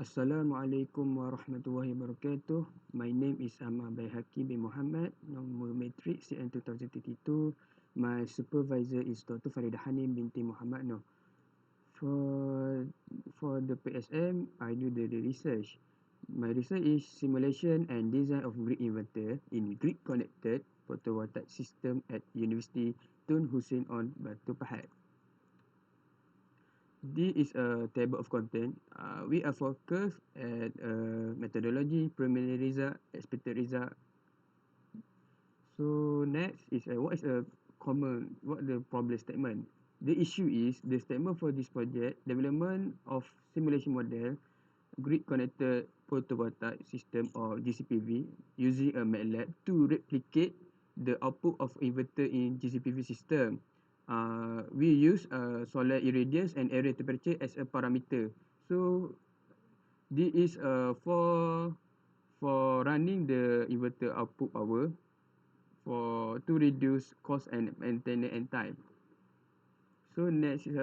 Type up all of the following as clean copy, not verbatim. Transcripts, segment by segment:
Assalamualaikum warahmatullahi wabarakatuh. My name is Baihaqi bin Muhammad, nombor matrik CN 2022. My supervisor is Dr. Farida Hanim binti Muhammad Noh. For the PSM, I do the research. My research is simulation and design of grid inverter in grid-connected photovoltaic system at University Tun Hussein Onn, Batu Pahat. This is a table of content. We are focused at methodology, preliminary result, expected result. So next is what the problem statement. The issue is the statement for this project, development of simulation model, grid-connected photovoltaic system or GCPV using a MATLAB to replicate the output of inverter in GCPV system. We use solar irradiance and area temperature as a parameter. So this is for running the inverter output power to reduce cost and maintenance and time. So next is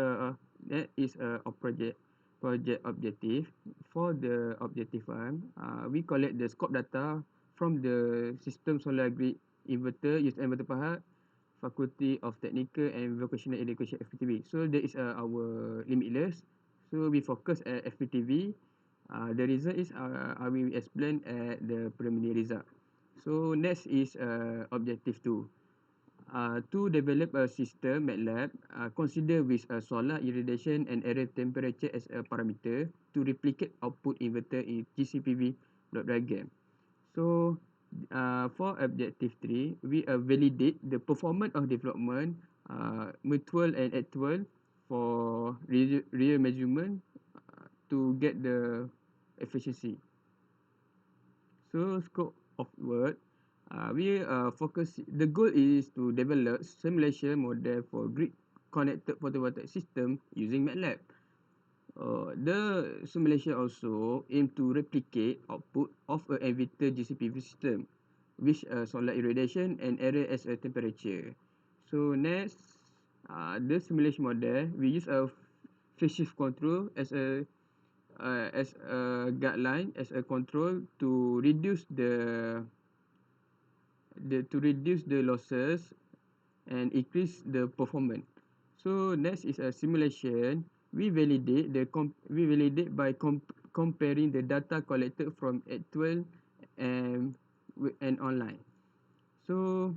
a project objective. For the objective one, we collect the scope data from the system solar grid inverter used in Batu Pahat, Faculty of Technical and Vocational Education FPTV. So that is our limitless. So we focus at FPTV. The result is I will explain at the preliminary result. So next is objective 2. To develop a system MATLAB, consider with solar irradiation and area temperature as a parameter to replicate output inverter in GCPV block diagram. So for objective 3, we validate the performance of development, mutual and actual for real measurement to get the efficiency. So scope of work, we focus. The goal is to develop simulation model for grid-connected photovoltaic system using MATLAB. The simulation also aim to replicate output of a inverter GCPV system with solar irradiation and area as a temperature. So next, the simulation model, we use a phase shift control as a guideline, as a control to reduce the losses and increase the performance. So next is a simulation. We validate by comparing the data collected from actual and online. So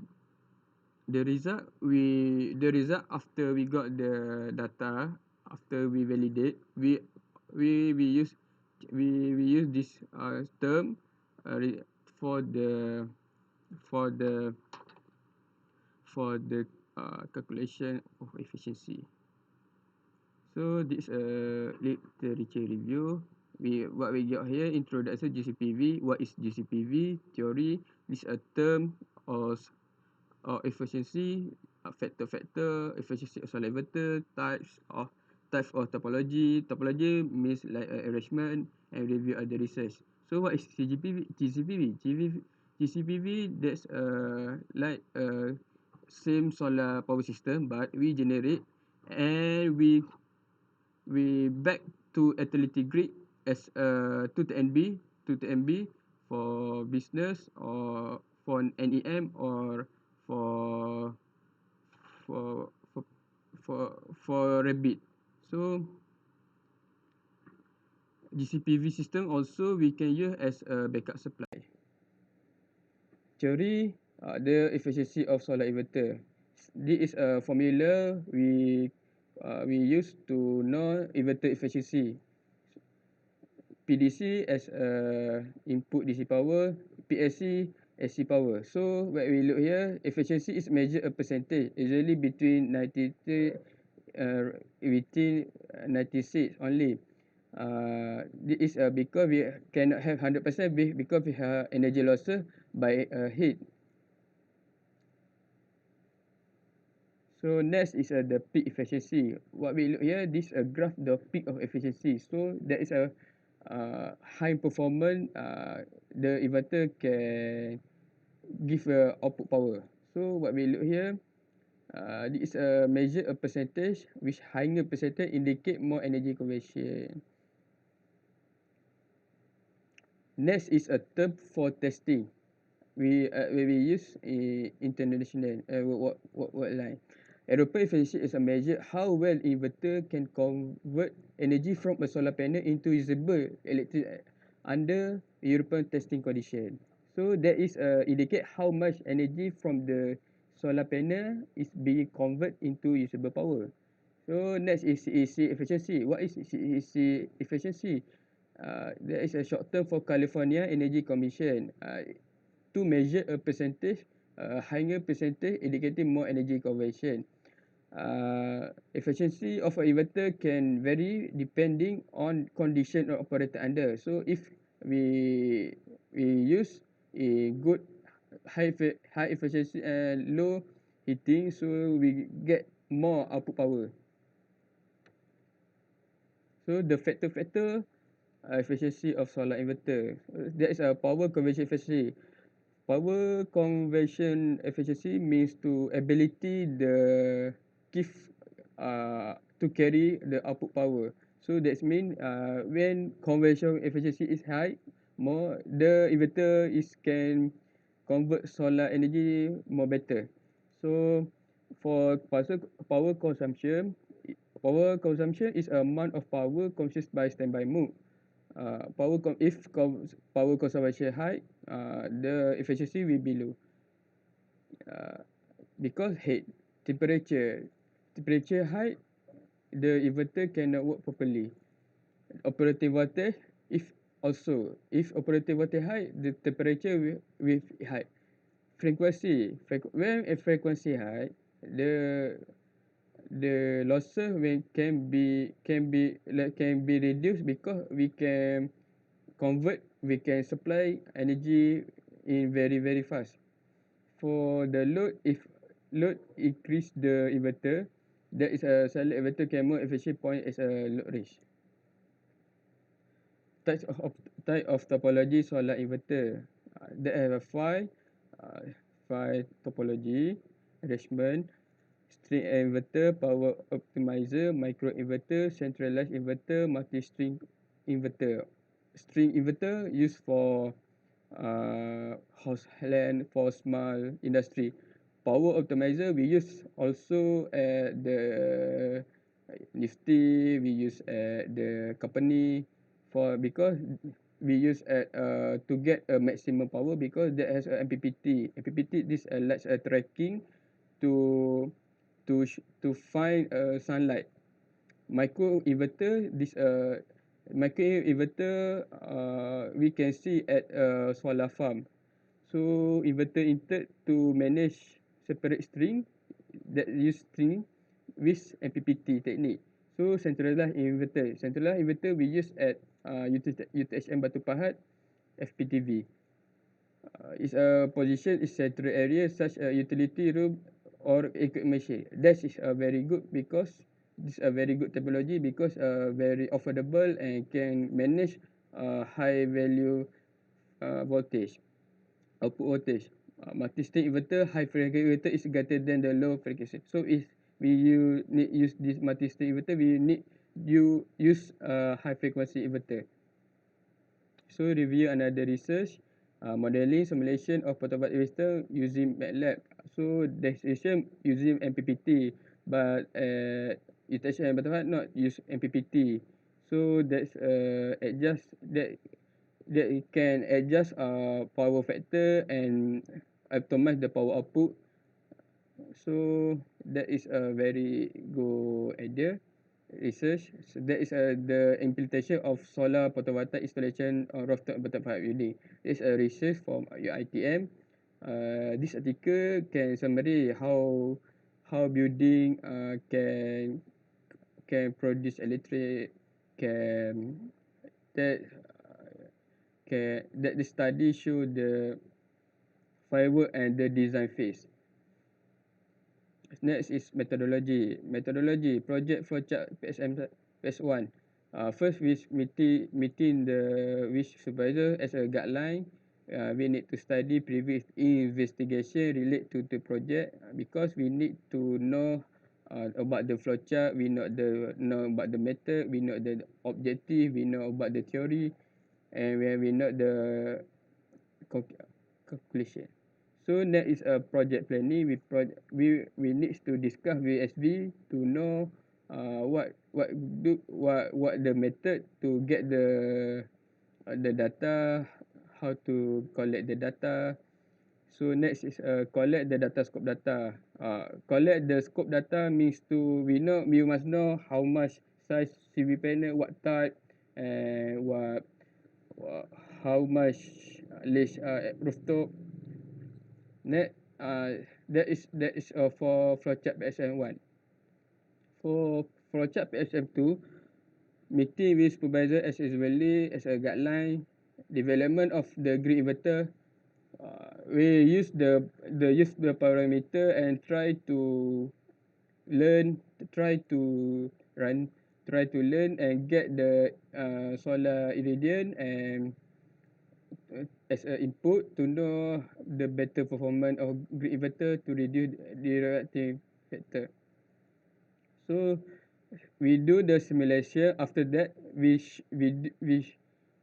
the result after we got the data, after we validate, we use this term for the calculation of efficiency. So this literature review. What we got here, introduction GCPV. What is GCPV? Theory. This is a term of efficiency, factor, efficiency of solar inverter, types of topology. Topology means like arrangement and review other research. So what is GCPV? GCPV, that's like same solar power system, but we generate and we back to utility grid as 2 to MB for business or for NEM or for rabbit. So GCPV system also we can use as a backup supply. Theory, the efficiency of solar inverter. This is a formula we use to know inverter efficiency. PDC as input DC power, PSC AC power. So what we look here, efficiency is measured a percentage, usually between 96 only. This is because we cannot have 100% because we have energy losses by heat. So next is the peak efficiency. What we look here, this is a graph the peak of efficiency. So that is a high performance. The inverter can give a output power. So what we look here, this is a measure a percentage, which higher percentage indicate more energy conversion. Next is a term for testing. We use international word line. Aeroplane efficiency is a measure how well inverter can convert energy from a solar panel into usable electricity under European testing condition. So that is indicate how much energy from the solar panel is being converted into usable power. So next is EC efficiency. What is EC efficiency? There is a short term for California Energy Commission to measure a percentage, higher percentage indicating more energy conversion. Efficiency of an inverter can vary depending on condition or operator under. So if we use a good high efficiency and low heating, so we get more output power. So the factor efficiency of solar inverter. There is a power conversion efficiency. Power conversion efficiency means to ability the give to carry the output power. So that means when conversion efficiency is high, more the inverter is can convert solar energy more better. So for power consumption, power consumption is amount of power consumed by standby mode. If power consumption high, the efficiency will be low. Because heat, temperature high, the inverter cannot work properly. Operating voltage, if operating voltage high, the temperature will high. When a frequency high, the losses can be reduced because we can supply energy in very fast. For the load, if load increase the inverter, there is a silent inverter can more efficient point as a load range. Type of topology solar inverter. They have a five topology: arrangement, string inverter, power optimizer, micro inverter, centralized inverter, multi-string inverter. String inverter used for house land, for small industry. Power optimizer we use also at the Nifty, we use at the company because we use at to get a maximum power because that has a MPPT. MPPT this allows a tracking to find sunlight. Micro inverter we can see at a solar farm. So inverter intended to manage separate string that use string with MPPT technique. So centralized inverter we use at UTHM Batu Pahat FPTV. Its position is central area such a utility room or equipment machine. That is very good because this is a very good technology because very affordable and can manage high value voltage, output voltage. Multi-stage inverter, high frequency inverter is greater than the low frequency. So if need use this multi-stage inverter, we need you use high frequency inverter. So review another research, modeling simulation of photovoltaic system using MATLAB. So demonstration using MPPT, but UTHM and Batu Pahat not use MPPT. So that's adjust that it can adjust power factor and optimize the power output. So that is a very good idea research. So that is the implementation of solar photovoltaic installation on rooftop Batu Pahat building. It's a research from UITM. This article can summary how building can produce electric, can that that the study show the firework and the design phase. Next is methodology. Project flowchart PS1. First with meeting the wish supervisor as a guideline. We need to study previous investigation relate to the project because we need to know about the flowchart. We know about the method. We know the objective. We know about the theory. and when we know the calculation. So next is a project planning. We need to discuss VSV to know what the method to get the data, how to collect the data. So next is collect the data scope data. Collect the scope data means we must know how much size CV panel, what type, and how much lace rooftop. Next, that is for flowchart PSM1. For flowchart PSM2, meeting with supervisor as usually as a guideline. Development of the grid inverter. We use the parameter and learn, try to try to learn and get the solar irradiation and as an input to know the better performance of grid inverter to reduce the reactive factor. So we do the simulation. After that, we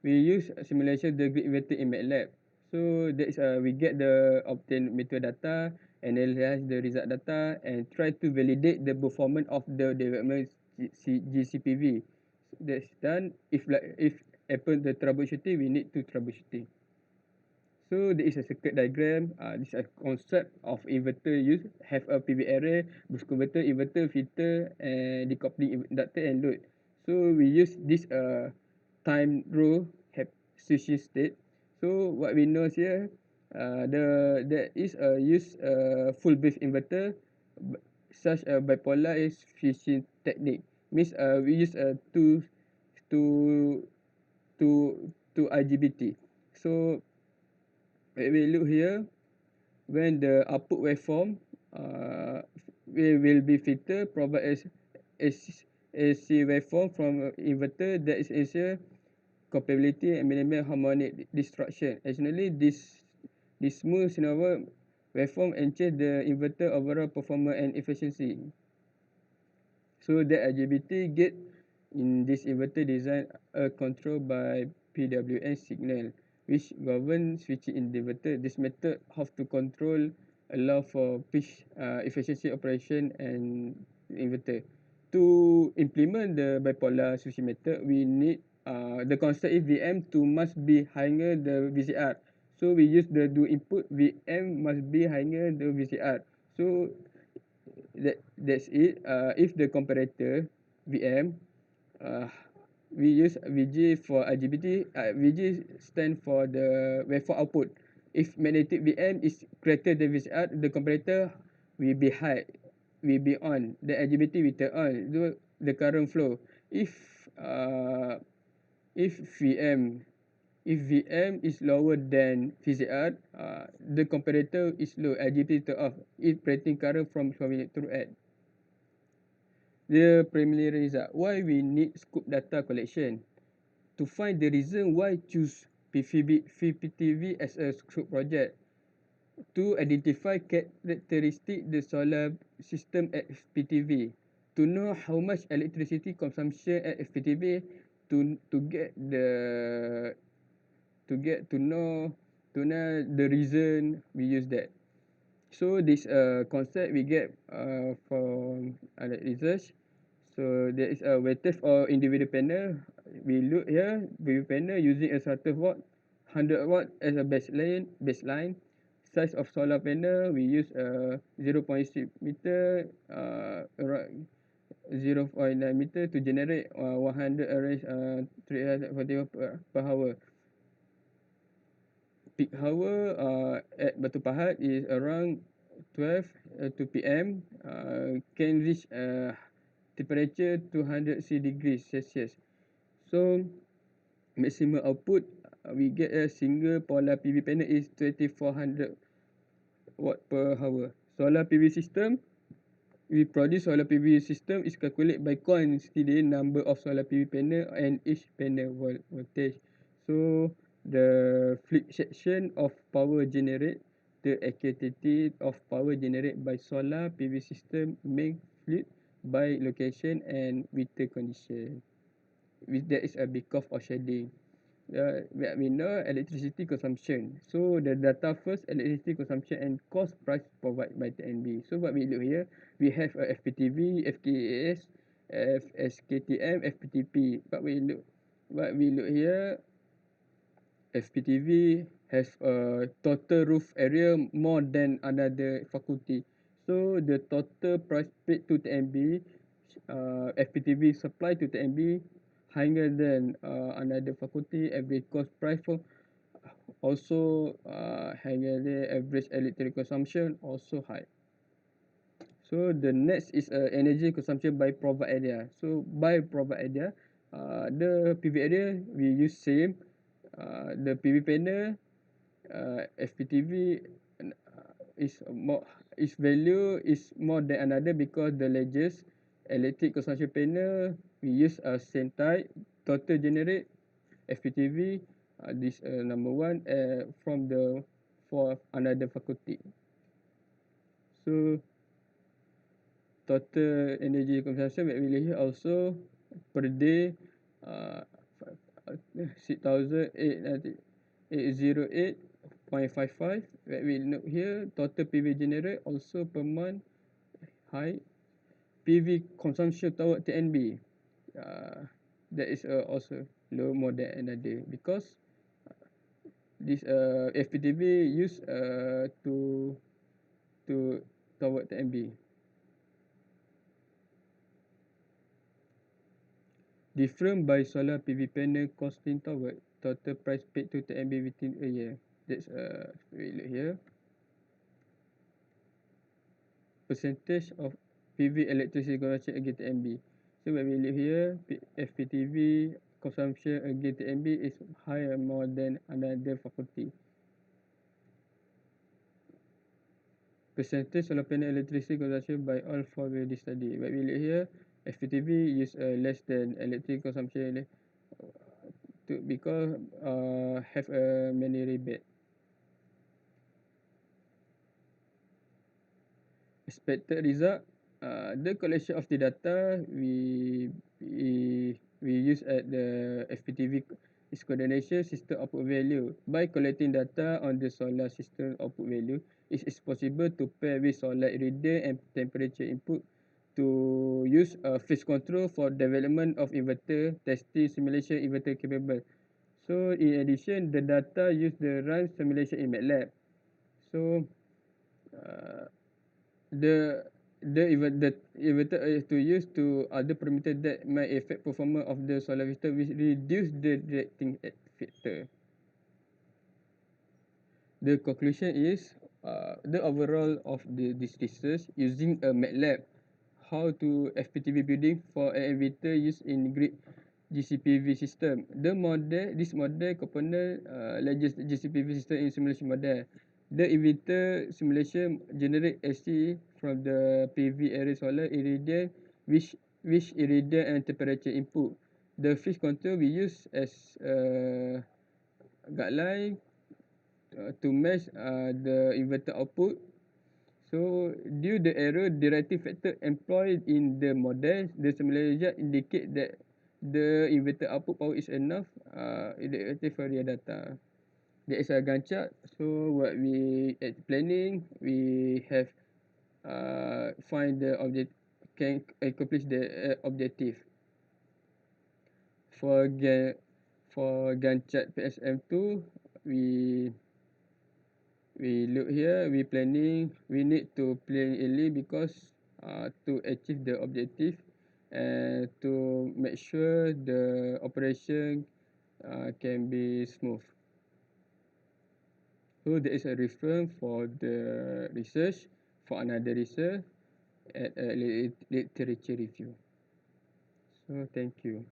use simulation the grid inverter in MATLAB. So that is we get the obtain meter data, analyze the result data, and try to validate the performance of the development GCPV. That's done. If happen the troubleshooting, we need to troubleshooting. So there is a circuit diagram. This is a concept of inverter use. Have a PV array, boost converter, inverter, filter, and decoupling inductor and load. So we use this time row have switching state. So what we know here, there is a use full base inverter, such a bipolar is switching technique. Means we use two two IGBT. So when we look here, when the output waveform we will be filtered, provide AC waveform from inverter that is ensure compatibility and minimize harmonic disruption. Additionally, this smooth synovial waveform enhance the inverter overall performance and efficiency. So the IGBT gate in this inverter design are controlled by PWM signal, which govern switching in the inverter. This method have to control allow for pitch efficiency operation and inverter. To implement the bipolar switching method, we need the constant is VM to must be higher the VCR. So we use the do input VM must be higher the VCR. So that's it. If the comparator VM, we use VG for IGBT. VG stand for the waveform output. If magnetic VM is greater than VCR, the comparator will be high, will be on. The IGBT will turn on. The current flow. If uh, if VM if VM is lower than VCR, the comparator is low. IGBT turn off. It operating current from flowing through it. The preliminary result. Why we need scope data collection? To find the reason why choose FPTV as a scope project. To identify characteristic the solar system at FPTV. To know how much electricity consumption at FPTV. To get to know the reason we use that. So this concept we get from research. So there is a weightage or individual panel. We look here, PV panel using a 100 watt, 100 watt as a baseline. Size of solar panel, we use 0.6 meter, around 0.9 meter to generate 100 arrays 340 per hour. Peak hour at Batu Pahat is around 12 2 p.m. Can reach temperature 200 degrees Celsius. So maximum output we get a single polar PV panel is 2400 watt per hour. Solar PV system, we produce solar PV system is calculated by quantity number of solar PV panel and each panel voltage. So the flip section of power generate, the activity of power generated by solar PV system may flip by location and winter condition. With that is a big off or shading. we know electricity consumption. So the data first, electricity consumption and cost price provided by TNB. So what we look here, we have a FPTV, FKAS, SKTM, FPTP. What we look here, FPTV has a total roof area more than another faculty. So the total price paid to TNB, FPTV supply to TNB higher than another faculty. Average cost price for also higher than average electric consumption also high. So the next is energy consumption by provide area. So by provide area, the PV area we use same. The PV panel, FPTV is more, its value is more than another because the largest electric consumption panel we use same type. Total generate FPTV, this number one from the for another faculty. So total energy consumption we will here also per day 6,808.55. That we note here total PV generate also per month high. PV consumption toward TNB, that is also low more than another because this FPTV used to toward TNB. Different by solar PV panel costing toward total price paid to TNB within a year. That's we look here. Percentage of PV electricity consumption against TNB. So when we look here, FPTV consumption against TNB is higher more than another faculty. Percentage solar panel electricity consumption by all four value study. When we look here, FPTV use less than electric consumption because have many rebate. Expected result, the collection of the data we use at the FPTV is coordination system output value. By collecting data on the solar system output value, it is possible to pair with solar irradiation and temperature input to use phase control for development of inverter, testing simulation inverter capable. So in addition, the data use the run simulation in MATLAB. So the inverter is to use to other parameter that may affect performance of the solar system which reduce the directing factor. The conclusion is the overall of this research using a MATLAB how to FPTV building for an inverter used in grid GCPV system. This model component largest GCPV system in simulation model. The inverter simulation generate AC from the PV array solar irradiance which irradiance and temperature input. The phase control we use as guideline to match the inverter output. So due the error directing factor employed in the model, the simulation indicate that the inverter output power is enough effective for real data. There is a Gantt chart. So what we at planning we have find the object can accomplish the objective. For Gantt chart PSM2 we look here, we planning, we need to plan early because to achieve the objective and to make sure the operation can be smooth. So there is a reference for the research, for another research at a literature review. So thank you.